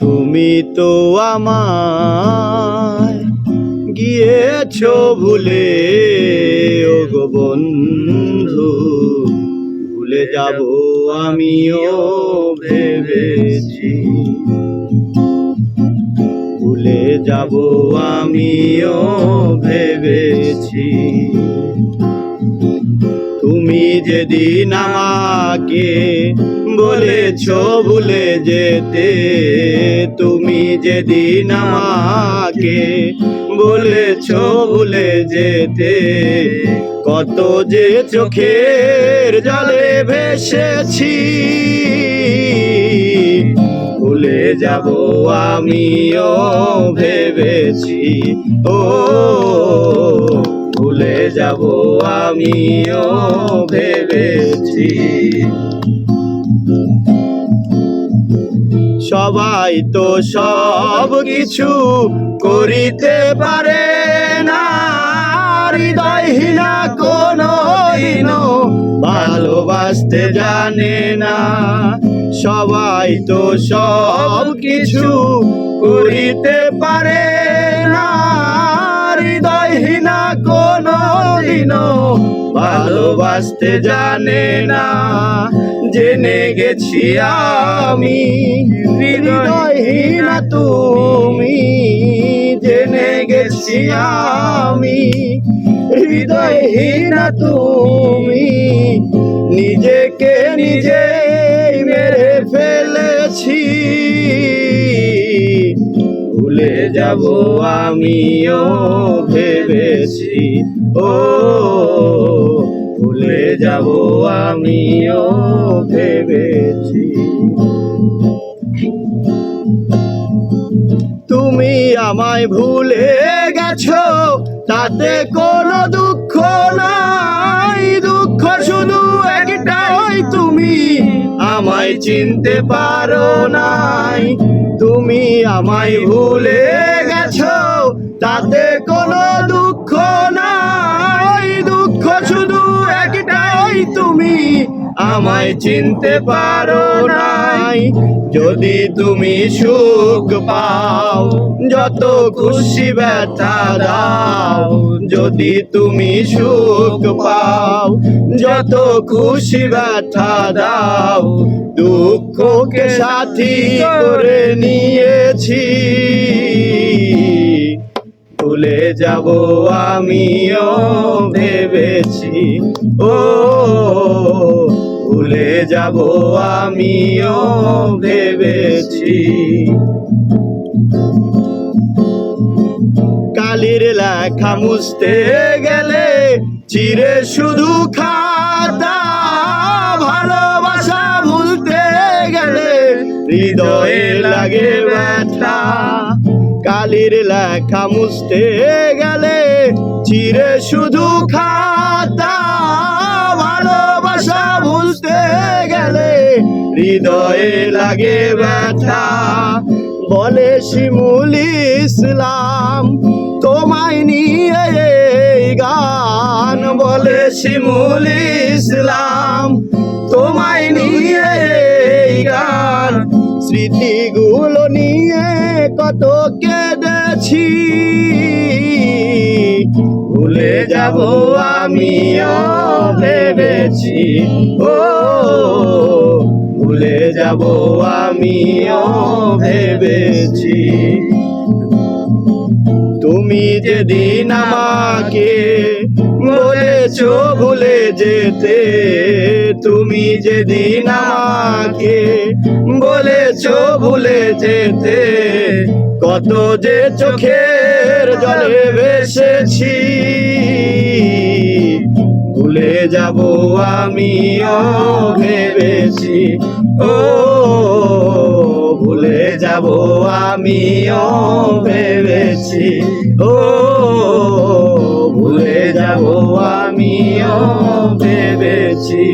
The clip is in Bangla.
তুমি তো আমায় গিয়েছো ভুলে, ওগো বন্ধু ভুলে যাব আমিও ভেবেছি, ভুলে যাব আমিও ভেবেছি। তুমি যেদিন আমাকে বলেছো ভুলে যেতে, তুমি যেদিন আমাকে বলেছো ভুলে যেতে, কত যে চোখের জলে ভেসেছি, ভুলে যাব আমিও ভেবেছি। ও ভুলে যাব আমিও ভেবেছি। সবাই তো সব কিছু করিতে পারে না, হৃদয়হীনা কোনো দিনও ভালোবাসতে জানে না। সবাই তো সব কিছু করিতে পারে না, হৃদয়হীনা কোনো দিনও ভালোবাসতে জানে না। জেনে গেছি আমি হৃদয়হীনা তুমি, জেনে গেছি আমি হৃদয়হীনা তুমি, নিজেকে নিজেই মেরে ফেলেছি, ভুলে যাব আমিও ভেবেছি। ও ভুলে যাব আমিও ভেবেছি। তুমি আমায় ভুলে গেছো তাতে কোনো দুঃখ নাই, দুঃখ শুধু একটাই তুমি আমায় চিনতে পারো নাই। তুমি আমায় ভুলে গেছো তাতে কোনো দুঃখ নাই, দুঃখ শুধু একটাই তুমি আমায় চিনতে পারো নাই। যদি তুমি সুখ পাও যত খুশি ব্যথা দাও, যদি তুমি সুখ পাও যত খুশি ব্যথা দাও, দুঃখকে সাথী করে নিয়েছি, ভুলে যাব আমিও ভেবেছি। ও ভুলে যাব আমিও ভেবেছি। কালির লেখা মুছতে গেলে চিরে শুধু খাতা, ভালোবাসা ভুলতে গেলে হৃদয়ে লাগে ব্যথা। কালির লেখা মুছতে গেলে চিরে শুধু খাতা, ভালোবাসা ভুলতে গেলে হৃদয়ে লাগে ব্যথা। বলে শিমুল ইসলাম তোমায় নিয়ে এই গান, বলে শিমুল ইসলাম তোমায় নিয়ে এই গান, স্মৃতিগুলো নিয়ে কত কেঁদেছি, ভুলে যাব আমিও ভেবেছি। ও ভুলে যাব আমিও ভেবেছি। তুমি যেদিন আমাকে বলেছো ভুলে যেতে, তুমি যেদিন আমাকে বলেছো ভুলে যেতে, কত যে চোখের জলে ভেসেছি, ভুলে যাব আমিও ভেবেছি। ও ভুলে যাব আমিও ভেবেছি। ও ভুলে যাব আমিও ভেবেছি।